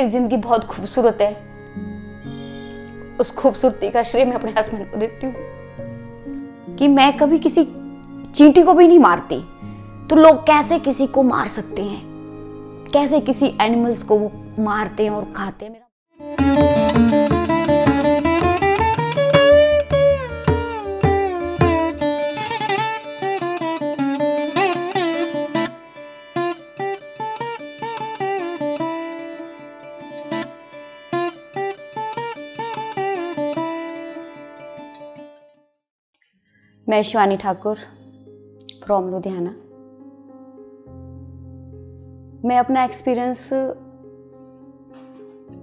मेरी ज़िंदगी बहुत खूबसूरत है, उस खूबसूरती का श्रेय मैं अपने हस्बैंड को देती हूँ कि मैं कभी किसी चींटी को भी नहीं मारती। तो लोग कैसे किसी को मार सकते हैं, कैसे किसी एनिमल्स को वो मारते हैं और खाते हैं। मैं शिवानी ठाकुर फ्रॉम लुधियाना। मैं अपना एक्सपीरियंस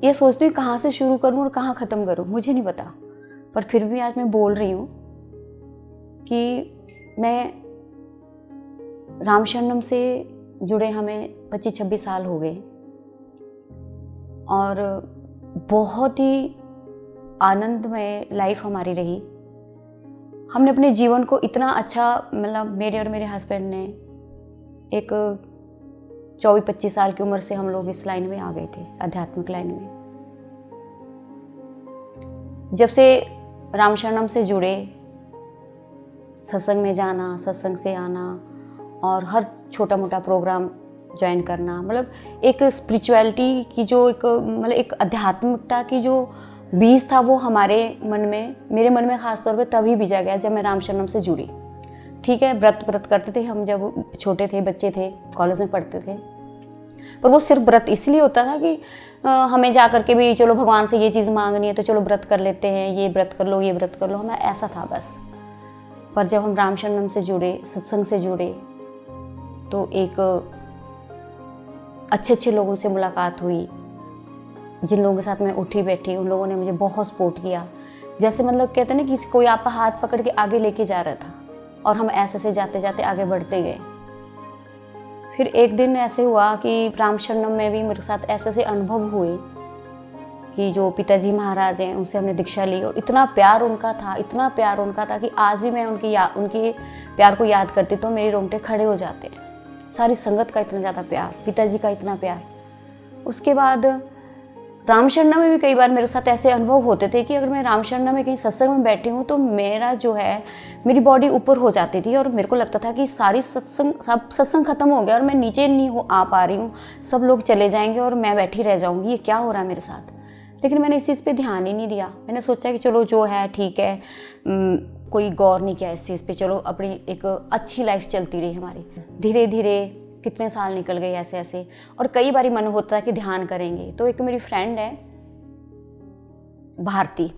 ये सोचती हूँ कहाँ से शुरू करूँ और कहाँ ख़त्म करूँ, मुझे नहीं पता, पर फिर भी आज मैं बोल रही हूँ कि मैं राम शरणम से जुड़े हमें 25-26 साल हो गए और बहुत ही आनंदमय लाइफ हमारी रही। हमने अपने जीवन को इतना अच्छा, मतलब मेरे और मेरे हस्बैंड ने एक 24-25 साल की उम्र से हम लोग इस लाइन में आ गए थे, आध्यात्मिक लाइन में। जब से राम शरणम से जुड़े, सत्संग में जाना, सत्संग से आना और हर छोटा मोटा प्रोग्राम ज्वाइन करना, मतलब एक स्पिरिचुअलिटी की जो एक, मतलब एक आध्यात्मिकता की जो बीज था वो हमारे मन में, मेरे मन में ख़ास तौर पे तभी बीजा गया जब मैं राम शरणम से जुड़ी। ठीक है, व्रत करते थे हम जब छोटे थे, बच्चे थे, कॉलेज में पढ़ते थे, पर वो सिर्फ व्रत इसलिए होता था कि हमें जा करके भी चलो भगवान से ये चीज़ मांगनी है तो चलो व्रत कर लेते हैं, ये व्रत कर लो, ये व्रत कर लो, हमें ऐसा था बस। पर जब हम राम शरणम से जुड़े, सत्संग से जुड़े, तो एक अच्छे लोगों से मुलाकात हुई। जिन लोगों के साथ मैं उठी बैठी, उन लोगों ने मुझे बहुत सपोर्ट किया। जैसे मतलब कहते हैं ना कि कोई आपका हाथ पकड़ के आगे लेके जा रहा था और हम ऐसे से जाते जाते आगे बढ़ते गए। फिर एक दिन ऐसे हुआ कि राम शरणम में भी मेरे साथ ऐसे से अनुभव हुए कि जो पिताजी महाराज हैं उनसे हमने दीक्षा ली और इतना प्यार उनका था, इतना प्यार उनका था कि आज भी मैं उनके प्यार को याद करती तो मेरे रोंगटे खड़े हो जाते हैं। सारी संगत का इतना ज़्यादा प्यार, पिताजी का इतना प्यार। उसके बाद राम शरणम में भी कई बार मेरे साथ ऐसे अनुभव होते थे कि अगर मैं राम शरणम में कहीं सत्संग में बैठी हूँ तो मेरा जो है, मेरी बॉडी ऊपर हो जाती थी और मेरे को लगता था कि सब सत्संग खत्म हो गया और मैं नीचे नहीं आ पा रही हूँ, सब लोग चले जाएंगे और मैं बैठी रह जाऊँगी, ये क्या हो रहा है मेरे साथ। लेकिन मैंने इस चीज़ पे ध्यान ही नहीं दिया। मैंने सोचा कि चलो जो है ठीक है, कोई गौर नहीं किया इस चीज़ पे, चलो अपनी एक अच्छी लाइफ चलती रही हमारी। धीरे धीरे कितने साल निकल गए ऐसे ऐसे, और कई बार मन होता है कि ध्यान करेंगे। तो एक मेरी फ्रेंड है भारती,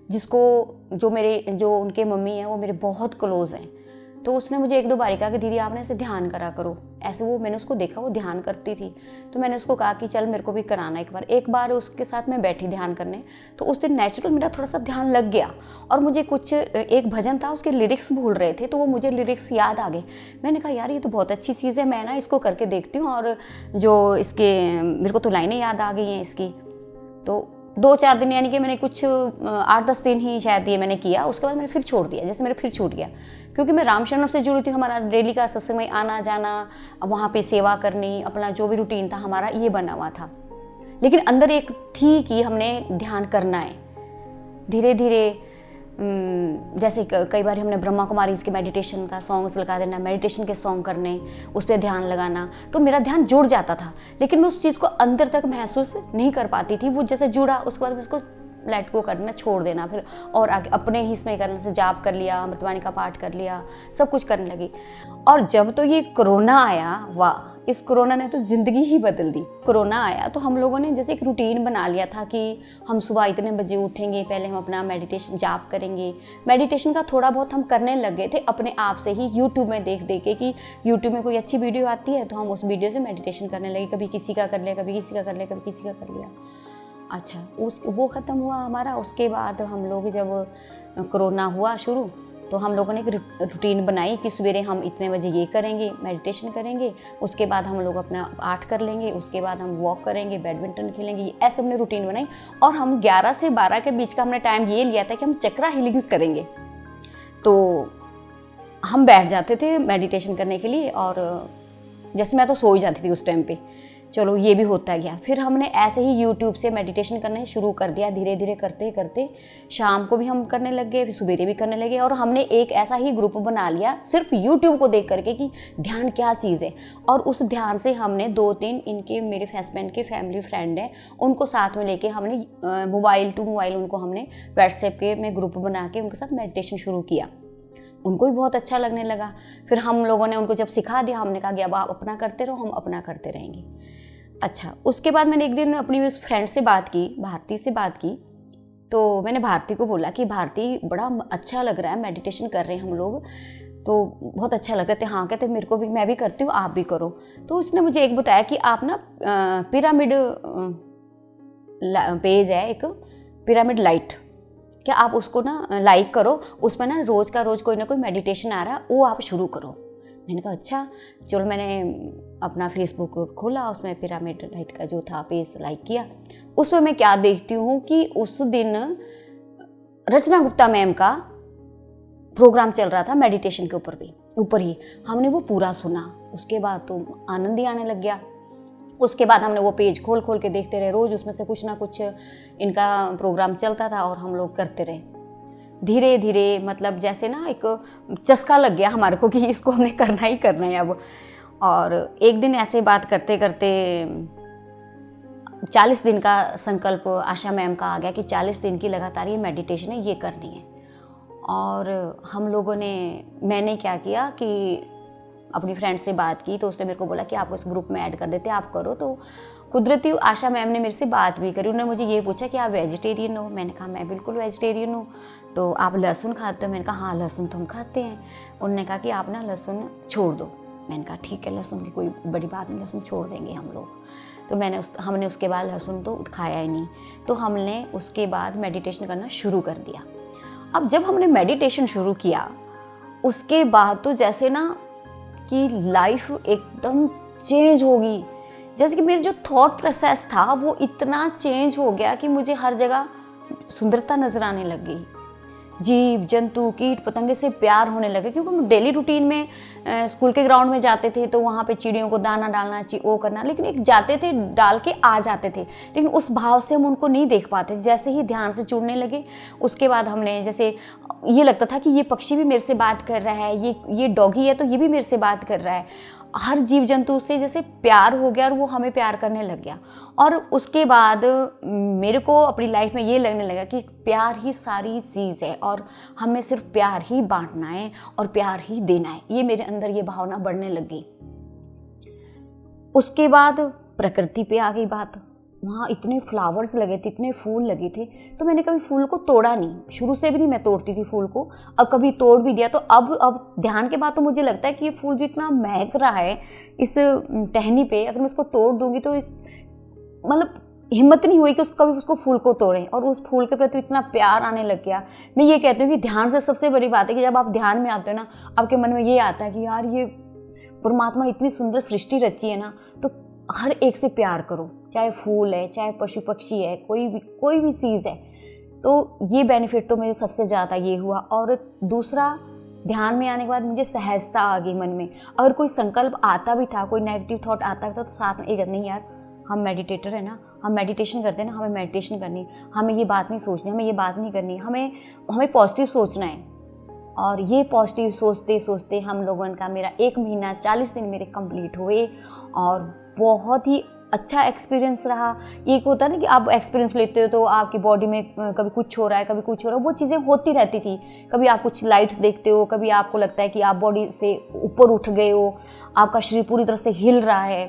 जो उनके मम्मी हैं वो मेरे बहुत क्लोज हैं। तो उसने मुझे 1-2 बार कहा कि दीदी आप ना ऐसे ध्यान करा करो, ऐसे। वो मैंने उसको देखा वो ध्यान करती थी, तो मैंने उसको कहा कि चल मेरे को भी कराना एक बार उसके साथ मैं बैठी ध्यान करने। तो उस दिन नेचुरल मेरा थोड़ा सा ध्यान लग गया और मुझे एक भजन था, उसके लिरिक्स भूल रहे थे, तो वो मुझे लिरिक्स याद आ गए। मैंने कहा यार ये तो बहुत अच्छी चीज़ है, मैं ना इसको करके देखती हूँ, और जो इसके मेरे को तो लाइनें याद आ गई हैं इसकी। तो 2-4 दिन, यानी कि मैंने कुछ 8-10 दिन ही शायद ये मैंने किया। उसके बाद मैंने फिर छोड़ दिया, जैसे मेरे फिर छूट गया, क्योंकि मैं राम शरणम से जुड़ी थी। हमारा डेली का सत्संग में आना जाना, वहाँ पे सेवा करनी, अपना जो भी रूटीन था हमारा ये बना हुआ था। लेकिन अंदर एक थी कि हमने ध्यान करना है। धीरे धीरे जैसे कई बार हमने ब्रह्मा कुमारी के मेडिटेशन का सॉन्ग्स लगा देना, मेडिटेशन के सॉन्ग करने, उस पर ध्यान लगाना, तो मेरा ध्यान जुड़ जाता था। लेकिन मैं उस चीज़ को अंदर तक महसूस नहीं कर पाती थी। वो जैसे जुड़ा, उसके बाद मैं उसको लेट गो करना, छोड़ देना, फिर और आगे अपने ही इसमें करने से जाप कर लिया, अमृतवाणी का पाठ कर लिया, सब कुछ करने लगी। और जब तो ये कोरोना आया, वाह, इस कोरोना ने तो ज़िंदगी ही बदल दी। कोरोना आया तो हम लोगों ने जैसे एक रूटीन बना लिया था कि हम सुबह इतने बजे उठेंगे, पहले हम अपना मेडिटेशन जाप करेंगे। मेडिटेशन का थोड़ा बहुत हम करने लग गए थे अपने आप से ही, यूट्यूब में देख के कि यूट्यूब में कोई अच्छी वीडियो आती है तो हम उस वीडियो से मेडिटेशन करने लगे। कभी किसी का कर लिया, कभी किसी का कर लिया, कभी किसी का कर लिया। अच्छा, वो ख़त्म हुआ हमारा। उसके बाद हम लोग जब कोरोना हुआ शुरू, तो हम लोगों ने एक रूटीन बनाई कि सवेरे हम इतने बजे ये करेंगे, मेडिटेशन करेंगे, उसके बाद हम लोग अपना पाठ कर लेंगे, उसके बाद हम वॉक करेंगे, बैडमिंटन खेलेंगे। ऐसे हमने रूटीन बनाई और हम 11 से 12 के बीच का हमने टाइम ये लिया था कि हम चक्रा हीलिंग्स करेंगे। तो हम बैठ जाते थे मेडिटेशन करने के लिए, और जैसे मैं तो सो ही जाती थी उस टाइम पे। चलो ये भी होता गया। फिर हमने ऐसे ही यूट्यूब से मेडिटेशन करना शुरू कर दिया, धीरे धीरे करते करते शाम को भी हम करने लग गए, फिर सवेरे भी करने लगे। और हमने एक ऐसा ही ग्रुप बना लिया सिर्फ यूट्यूब को देख करके कि ध्यान क्या चीज़ है। और उस ध्यान से हमने 2-3 इनके मेरे हस्बैंड के फैमिली फ्रेंड हैं उनको साथ में लेके हमने मोबाइल टू मोबाइल उनको हमने व्हाट्सएप के में ग्रुप बना के उनके साथ मेडिटेशन शुरू किया। उनको भी बहुत अच्छा लगने लगा। फिर हम लोगों ने उनको जब सिखा दिया, हमने कहा कि अब आप अपना करते रहो, हम अपना करते रहेंगे। अच्छा, उसके बाद मैंने एक दिन अपनी उस फ्रेंड से बात की, भारती से बात की। तो मैंने भारती को बोला कि भारती बड़ा अच्छा लग रहा है, मेडिटेशन कर रहे हैं हम लोग, तो बहुत अच्छा लग रहा था। हाँ, कहते मेरे को भी, मैं भी करती हूँ, आप भी करो। तो उसने मुझे एक बताया कि आप ना पिरामिड पेज है एक, पिरामिड लाइट, क्या आप उसको ना लाइक करो, उसमें ना रोज़ का रोज़ कोई ना कोई मेडिटेशन आ रहा है, वो आप शुरू करो। मैंने कहा अच्छा चलो। मैंने अपना फेसबुक खोला, उसमें पिरामिड लाइट का जो था पेज लाइक किया। उसमें मैं क्या देखती हूँ कि उस दिन रचना गुप्ता मैम का प्रोग्राम चल रहा था मेडिटेशन के ऊपर ही। हमने वो पूरा सुना, उसके बाद तो आनंद ही आने लग गया। उसके बाद हमने वो पेज खोल खोल के देखते रहे, रोज़ उसमें से कुछ ना कुछ इनका प्रोग्राम चलता था और हम लोग करते रहे। धीरे धीरे मतलब जैसे ना एक चस्का लग गया हमारे को कि इसको हमने करना ही करना है अब। और एक दिन ऐसे बात करते करते 40 दिन का संकल्प आशा मैम का आ गया कि 40 दिन की लगातार ये मेडिटेशन है, ये करनी है। और हम लोगों ने, मैंने क्या किया कि अपनी फ्रेंड से बात की, तो उसने मेरे को बोला कि आपको इस ग्रुप में ऐड कर देते, आप करो। तो कुदरती आशा मैम ने मेरे से बात भी करी। उन्होंने मुझे ये पूछा कि आप वेजिटेरियन हो? मैंने कहा मैं बिल्कुल वेजिटेरियन हूँ। तो आप लहसुन खाते हो? मैंने कहा हाँ लहसुन तो हम खाते हैं। उन्होंने कहा कि आप ना लहसुन छोड़ दो। मैंने कहा ठीक है, लहसुन की कोई बड़ी बात नहीं, लहसुन छोड़ देंगे हम लोग। तो हमने उसके बाद लहसुन तो खाया ही नहीं। तो हमने उसके बाद मेडिटेशन करना शुरू कर दिया। अब जब हमने मेडिटेशन शुरू किया उसके बाद तो जैसे ना कि लाइफ एकदम चेंज होगी। जैसे कि मेरा जो थॉट प्रोसेस था वो इतना चेंज हो गया कि मुझे हर जगह सुंदरता नज़र आने लग गई। जीव जंतु कीट पतंगे से प्यार होने लगे, क्योंकि हम डेली रूटीन में स्कूल के ग्राउंड में जाते थे तो वहाँ पे चिड़ियों को दाना डालना वो करना, लेकिन एक जाते थे डाल के आ जाते थे, लेकिन उस भाव से हम उनको नहीं देख पाते। जैसे ही ध्यान से जुड़ने लगे उसके बाद हमने, जैसे ये लगता था कि ये पक्षी भी मेरे से बात कर रहा है, ये डॉगी है तो ये भी मेरे से बात कर रहा है। हर जीव जंतु से जैसे प्यार हो गया और वो हमें प्यार करने लग गया। और उसके बाद मेरे को अपनी लाइफ में ये लगने लगा कि प्यार ही सारी चीज़ है और हमें सिर्फ प्यार ही बांटना है और प्यार ही देना है। ये मेरे अंदर ये भावना बढ़ने लग गई। उसके बाद प्रकृति पे आ गई बात। वहाँ इतने फ्लावर्स लगे थे, इतने फूल लगे थे, तो मैंने कभी फूल को तोड़ा नहीं, शुरू से भी नहीं मैं तोड़ती थी फूल को। अब कभी तोड़ भी दिया तो अब ध्यान के बाद तो मुझे लगता है कि ये फूल जो इतना महक रहा है इस टहनी पे, अगर मैं इसको तोड़ दूंगी तो इस मतलब हिम्मत नहीं हुई कि कभी उसको फूल को तोड़ें। और उस फूल के प्रति इतना प्यार आने लग गया। मैं ये कहती हूँ कि ध्यान से सबसे बड़ी बात है कि जब आप ध्यान में आते हो ना, आपके मन में ये आता है कि यार ये परमात्मा ने इतनी सुंदर सृष्टि रची है ना, तो हर एक से प्यार करो, चाहे फूल है, चाहे पशु पक्षी है, कोई भी चीज़ है। तो ये बेनिफिट तो मुझे सबसे ज़्यादा ये हुआ। और दूसरा, ध्यान में आने के बाद मुझे सहजता आ गई मन में। अगर कोई संकल्प आता भी था, कोई नेगेटिव थॉट आता भी था, तो साथ में एक नहीं यार, हम मेडिटेटर है ना, हम मेडिटेशन करते हैं ना, हमें मेडिटेशन करनी, हमें ये बात नहीं सोचनी, हमें ये बात नहीं करनी, हमें पॉजिटिव सोचना है। और ये पॉजिटिव सोचते सोचते हम लोगों का मेरा 1 महीना 40 दिन मेरे कंप्लीट हुए और बहुत ही अच्छा एक्सपीरियंस रहा। एक होता है ना कि आप एक्सपीरियंस लेते हो तो आपकी बॉडी में कभी कुछ हो रहा है, कभी कुछ हो रहा है, वो चीज़ें होती रहती थी। कभी आप कुछ लाइट्स देखते हो, कभी आपको लगता है कि आप बॉडी से ऊपर उठ गए हो, आपका शरीर पूरी तरह से हिल रहा है।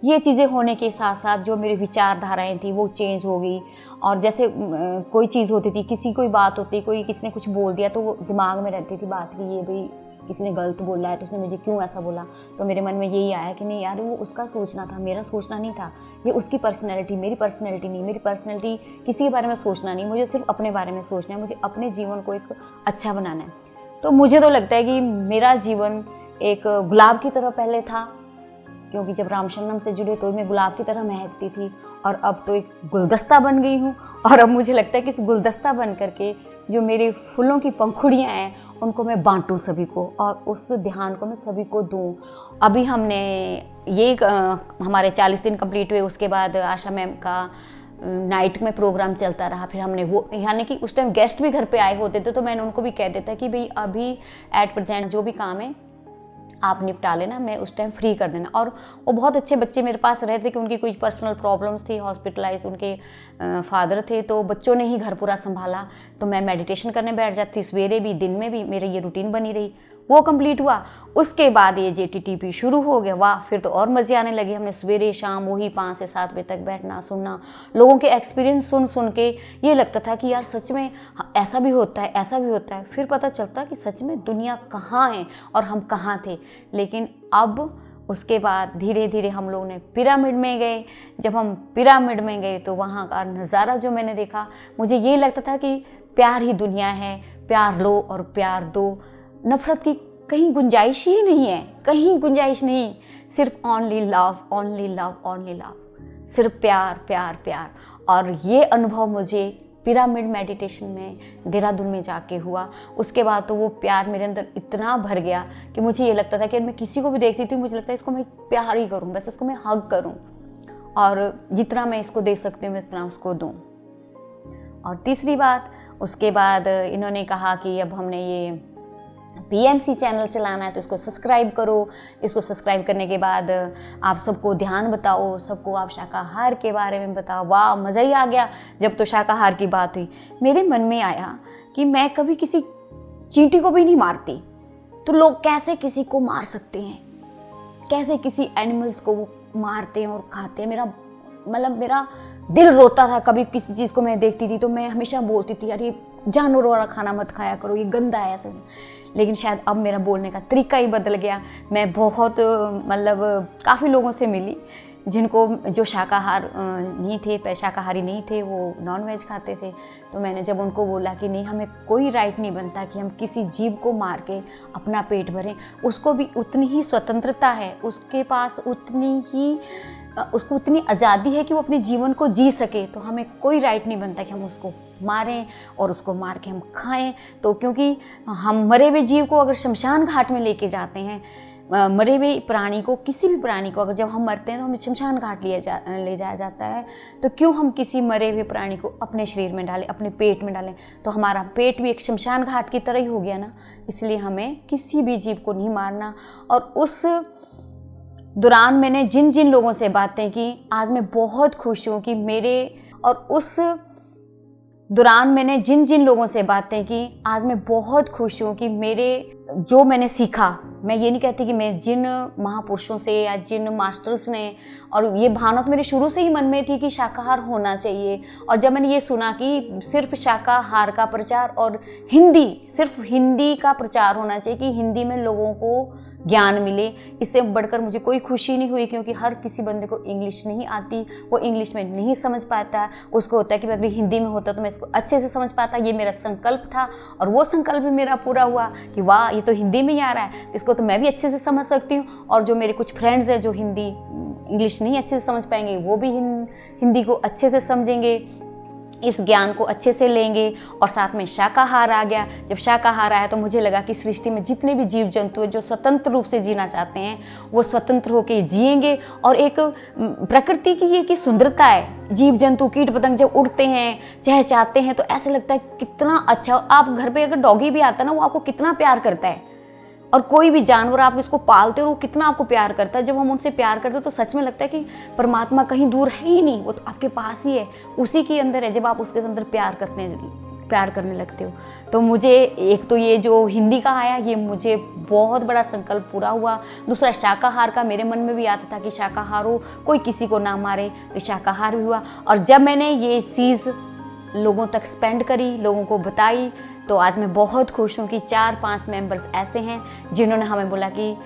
ये चीज़ें होने के साथ साथ जो मेरी विचारधाराएं थी वो चेंज हो गई। और जैसे कोई चीज़ होती थी, कोई बात होती, किसी ने कुछ बोल दिया तो वो दिमाग में रहती थी बात कि ये भाई किसी ने गलत बोला है तो उसने मुझे क्यों ऐसा बोला। तो मेरे मन में यही आया कि नहीं यार, वो उसका सोचना था, मेरा सोचना नहीं था। ये उसकी पर्सनैलिटी, मेरी पर्सनैलिटी नहीं, मेरी पर्सनैलिटी किसी के बारे में सोचना नहीं, मुझे सिर्फ अपने बारे में सोचना है, मुझे अपने जीवन को एक अच्छा बनाना है। तो मुझे तो लगता है कि मेरा जीवन एक गुलाब की तरह पहले था, क्योंकि जब रामशरणम से जुड़े तो मैं गुलाब की तरह महकती थी, और अब तो एक गुलदस्ता बन गई हूँ। और अब मुझे लगता है कि इस गुलदस्ता बन करके जो मेरे फूलों की पंखुड़ियाँ हैं उनको मैं बांटूं सभी को, और उस ध्यान को मैं सभी को दूं। अभी हमने ये हमारे 40 दिन कंप्लीट हुए, उसके बाद आशा मैम का नाइट में प्रोग्राम चलता रहा। फिर हमने वो, यानी कि उस टाइम गेस्ट भी घर पे आए होते थे, तो मैंने उनको भी कह देता कि भाई अभी एट प्रेजेंट जो भी काम है आप निपटा लेना, मैं उस टाइम फ्री कर देना। और वो बहुत अच्छे बच्चे मेरे पास रहे थे कि उनकी कुछ पर्सनल प्रॉब्लम्स थी, हॉस्पिटलाइज उनके फादर थे, तो बच्चों ने ही घर पूरा संभाला। तो मैं मेडिटेशन करने बैठ जाती, सवेरे भी दिन में भी, मेरी ये रूटीन बनी रही। वो कंप्लीट हुआ, उसके बाद ये JTTP शुरू हो गया। वाह, फिर तो और मज़े आने लगे। हमने सवेरे शाम वही 5 से 7 बजे तक बैठना, सुनना, लोगों के एक्सपीरियंस सुन सुन के ये लगता था कि यार सच में ऐसा भी होता है, ऐसा भी होता है। फिर पता चलता कि सच में दुनिया कहाँ है और हम कहाँ थे। लेकिन अब उसके बाद धीरे धीरे हम लोगों ने पिरामिड में गए। जब हम पिरामिड में गए तो वहाँ का नज़ारा जो मैंने देखा, मुझे ये लगता था कि प्यार ही दुनिया है, प्यार लो और प्यार दो, नफरत की कहीं गुंजाइश ही नहीं है, कहीं गुंजाइश नहीं। सिर्फ only love, only love, only love, सिर्फ प्यार प्यार प्यार। और ये अनुभव मुझे पिरामिड मेडिटेशन में देहरादून में जाके हुआ। उसके बाद तो वो प्यार मेरे अंदर इतना भर गया कि मुझे ये लगता था कि मैं किसी को भी देखती थी, मुझे लगता है इसको मैं प्यार ही करूँ, बस इसको मैं हग करूँ, और जितना मैं इसको दे सकती हूँ मैं इतना उसको दूँ। और तीसरी बात, उसके बाद इन्होंने कहा कि अब हमने ये PMC चैनल चलाना है तो इसको सब्सक्राइब करो। इसको सब्सक्राइब करने के बाद आप सबको ध्यान बताओ, सबको आप शाकाहार के बारे में बताओ। वाह, मज़ा ही आ गया जब तो शाकाहार की बात हुई। मेरे मन में आया कि मैं कभी किसी चींटी को भी नहीं मारती, तो लोग कैसे किसी को मार सकते हैं, कैसे किसी एनिमल्स को वो मारते हैं और खाते हैं। मेरा दिल रोता था। कभी किसी चीज़ को मैं देखती थी तो मैं हमेशा बोलती थी यार ये जानवरों वाला खाना मत खाया करो, ये गंदा है ऐसे। लेकिन शायद अब मेरा बोलने का तरीका ही बदल गया। मैं बहुत काफ़ी लोगों से मिली जिनको जो शाकाहारी नहीं थे, वो नॉनवेज खाते थे। तो मैंने जब उनको बोला कि नहीं, हमें कोई राइट नहीं बनता कि हम किसी जीव को मार के अपना पेट भरें, उसको भी उतनी ही स्वतंत्रता है, उसके पास उसको उतनी आज़ादी है कि वो अपने जीवन को जी सके, तो हमें कोई राइट नहीं बनता कि हम उसको मारें और उसको मार के हम खाएं। तो क्योंकि हम मरे हुए जीव को अगर शमशान घाट में लेके जाते हैं, मरे हुए प्राणी को, किसी भी प्राणी को अगर जब हम मरते हैं तो हमें शमशान घाट ले जाया जाता है, तो क्यों हम किसी मरे हुए प्राणी को अपने शरीर में डालें, अपने पेट में डालें? तो हमारा पेट भी एक शमशान घाट की तरह ही हो गया ना। इसलिए हमें किसी भी जीव को नहीं मारना। और उस दौरान मैंने जिन जिन लोगों से बातें की, आज मैं बहुत खुश हूँ कि जो मैंने सीखा, मैं ये नहीं कहती कि मैं जिन महापुरुषों से या जिन मास्टर्स ने, और ये भावना तो मेरे शुरू से ही मन में थी कि शाकाहार होना चाहिए। और जब मैंने ये सुना कि सिर्फ शाकाहार का प्रचार और सिर्फ हिंदी का प्रचार होना चाहिए कि हिंदी में लोगों को ज्ञान मिले, इससे बढ़कर मुझे कोई खुशी नहीं हुई। क्योंकि हर किसी बंदे को इंग्लिश नहीं आती, वो इंग्लिश में नहीं समझ पाता। उसको होता है कि अगर हिंदी में होता तो मैं इसको अच्छे से समझ पाता। ये मेरा संकल्प था और वो संकल्प भी मेरा पूरा हुआ कि वाह, ये तो हिंदी में ही आ रहा है, इसको तो मैं भी अच्छे से समझ सकती हूँ। और जो मेरे कुछ फ्रेंड्स हैं जो इंग्लिश नहीं अच्छे से समझ पाएंगे, वो भी हिंदी को अच्छे से समझेंगे, इस ज्ञान को अच्छे से लेंगे। और साथ में शाकाहार आ गया। जब शाकाहार आया तो मुझे लगा कि सृष्टि में जितने भी जीव जंतु हैं जो स्वतंत्र रूप से जीना चाहते हैं, वो स्वतंत्र होकर जिएंगे। और एक प्रकृति की ये की सुंदरता है, जीव जंतु कीट पतंग जब उड़ते हैं, चहचहाते हैं, तो ऐसे लगता है कितना अच्छा। आप घर पे अगर डॉगी भी आता है ना, वो आपको कितना प्यार करता है। और कोई भी जानवर आप इसको पालते हो, वो कितना आपको प्यार करता है। जब हम उनसे प्यार करते हो तो सच में लगता है कि परमात्मा कहीं दूर है ही नहीं, वो तो आपके पास ही है, उसी के अंदर है। जब आप उसके अंदर प्यार करने लगते हो, तो मुझे एक तो ये जो हिंदी का आया, ये मुझे बहुत बड़ा संकल्प पूरा हुआ। दूसरा, शाकाहार का मेरे मन में भी आता था कि शाकाहार हो, कोई किसी को ना मारे, तो शाकाहार भी हुआ। और जब मैंने ये चीज़ लोगों तक स्पेंड करी, लोगों को बताई, तो आज मैं बहुत खुश हूँ कि 4-5 मेंबर्स ऐसे हैं जिन्होंने हमें बोला कि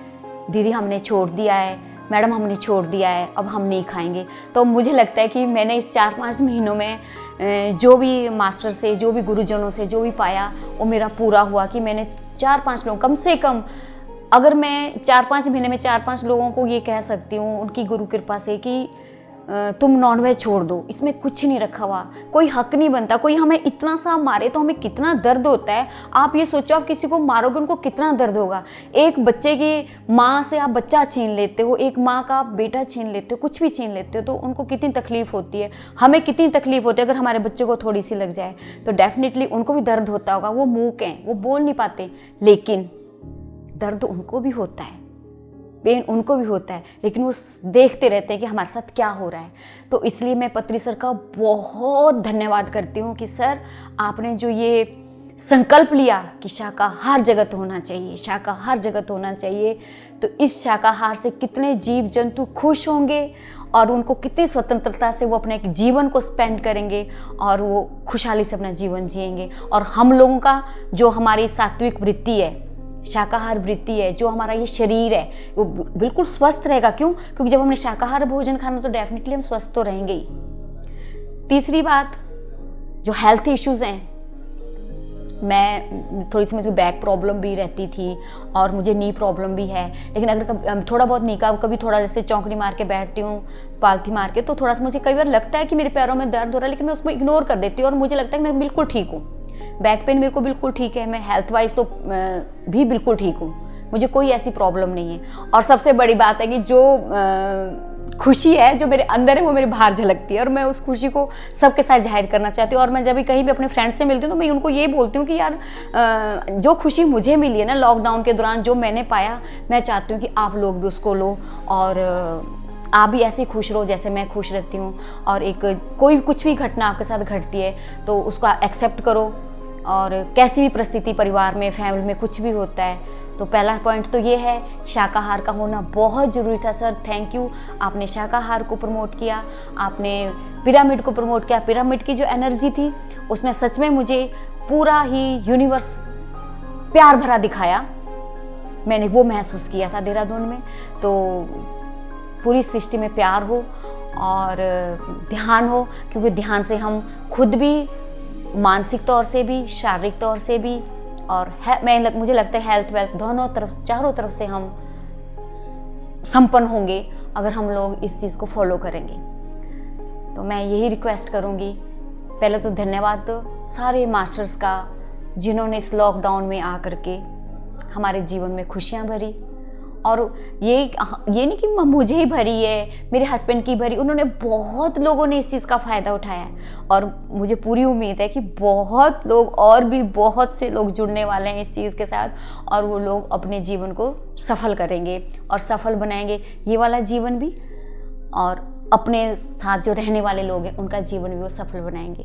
दीदी हमने छोड़ दिया है, मैडम हमने छोड़ दिया है, अब हम नहीं खाएंगे। तो मुझे लगता है कि मैंने इस 4-5 महीनों में जो भी मास्टर से, जो भी गुरुजनों से जो भी पाया, वो मेरा पूरा हुआ कि मैंने 4-5 लोग, कम से कम अगर मैं 4-5 महीने में 4-5 लोगों को ये कह सकती हूँ उनकी गुरु कृपा से कि तुम नॉनवेज छोड़ दो, इसमें कुछ नहीं रखा हुआ, कोई हक नहीं बनता, कोई हमें इतना सा मारे तो हमें कितना दर्द होता है। आप ये सोचो, आप किसी को मारोगे उनको कितना दर्द होगा। एक बच्चे की माँ से आप बच्चा छीन लेते हो, एक माँ का आप बेटा छीन लेते हो, कुछ भी छीन लेते हो, तो उनको कितनी तकलीफ होती है, हमें कितनी तकलीफ होती है। अगर हमारे बच्चे को थोड़ी सी लग जाए तो डेफिनेटली उनको भी दर्द होता होगा। वो मूक हैं, वो बोल नहीं पाते, लेकिन दर्द उनको भी होता है, पेन उनको भी होता है, लेकिन वो देखते रहते हैं कि हमारे साथ क्या हो रहा है। तो इसलिए मैं पत्री सर का बहुत धन्यवाद करती हूँ कि सर आपने जो ये संकल्प लिया कि शाकाहार जगत होना चाहिए, शाकाहार जगत होना चाहिए, तो इस शाकाहार से कितने जीव जंतु खुश होंगे और उनको कितनी स्वतंत्रता से वो अपने जीवन को स्पेंड करेंगे और वो खुशहाली से अपना जीवन जिएंगे। और हम लोगों का जो हमारी सात्विक वृत्ति है, शाकाहार वृत्ति है, जो हमारा ये शरीर है, वो बिल्कुल स्वस्थ रहेगा। क्यों? क्योंकि जब हमने शाकाहार भोजन खाना तो डेफिनेटली हम स्वस्थ तो रहेंगे ही। तीसरी बात, जो हेल्थ इश्यूज़ हैं, मैं थोड़ी सी मुझे बैक प्रॉब्लम भी रहती थी और मुझे नी प्रॉब्लम भी है, लेकिन अगर कभी थोड़ा बहुत नी का कभी थोड़ा जैसे चौंकड़ी मार के बैठती हूँ, पालथी मार के, तो थोड़ा सा मुझे कई बार लगता है कि मेरे पैरों में दर्द हो रहा है, लेकिन मैं उसको इग्नोर कर देती हूँ और मुझे लगता है कि मैं बिल्कुल ठीक हूँ। बैक पेन मेरे को बिल्कुल ठीक है, मैं हेल्थ वाइज तो भी बिल्कुल ठीक हूँ, मुझे कोई ऐसी प्रॉब्लम नहीं है। और सबसे बड़ी बात है कि जो खुशी है जो मेरे अंदर है वो मेरे बाहर झलकती है और मैं उस खुशी को सबके साथ जाहिर करना चाहती हूँ। और मैं जब भी कहीं भी अपने फ्रेंड्स से मिलती हूँ तो मैं उनको ये बोलती हूँ कि यार जो खुशी मुझे मिली है ना लॉकडाउन के दौरान, जो मैंने पाया, मैं चाहती हूँ कि आप लोग भी उसको लो और आप भी ऐसे खुश रहो जैसे मैं खुश रहती हूँ। और एक कोई कुछ भी घटना आपके साथ घटती है तो उसको एक्सेप्ट करो, और कैसी भी परिस्थिति परिवार में, फैमिली में कुछ भी होता है तो पहला पॉइंट तो ये है, शाकाहार का होना बहुत ज़रूरी था। सर थैंक यू, आपने शाकाहार को प्रमोट किया, आपने पिरामिड को प्रमोट किया। पिरामिड की जो एनर्जी थी उसने सच में मुझे पूरा ही यूनिवर्स प्यार भरा दिखाया, मैंने वो महसूस किया था देहरादून में। तो पूरी सृष्टि में प्यार हो और ध्यान हो, क्योंकि ध्यान से हम खुद भी मानसिक तौर से भी, शारीरिक तौर से भी, और मुझे लगता है हेल्थ वेल्थ दोनों तरफ, चारों तरफ से हम संपन्न होंगे अगर हम लोग इस चीज़ को फॉलो करेंगे। तो मैं यही रिक्वेस्ट करूँगी, पहले तो धन्यवाद सारे मास्टर्स का जिन्होंने इस लॉकडाउन में आकर के हमारे जीवन में खुशियाँ भरी। और ये नहीं कि मुझे ही भरी है, मेरे हस्बैंड की भरी, उन्होंने बहुत लोगों ने इस चीज़ का फ़ायदा उठाया है और मुझे पूरी उम्मीद है कि बहुत लोग और भी बहुत से लोग जुड़ने वाले हैं इस चीज़ के साथ और वो लोग अपने जीवन को सफल करेंगे और सफल बनाएंगे ये वाला जीवन भी, और अपने साथ जो रहने वाले लोग हैं उनका जीवन भी वो सफल बनाएंगे।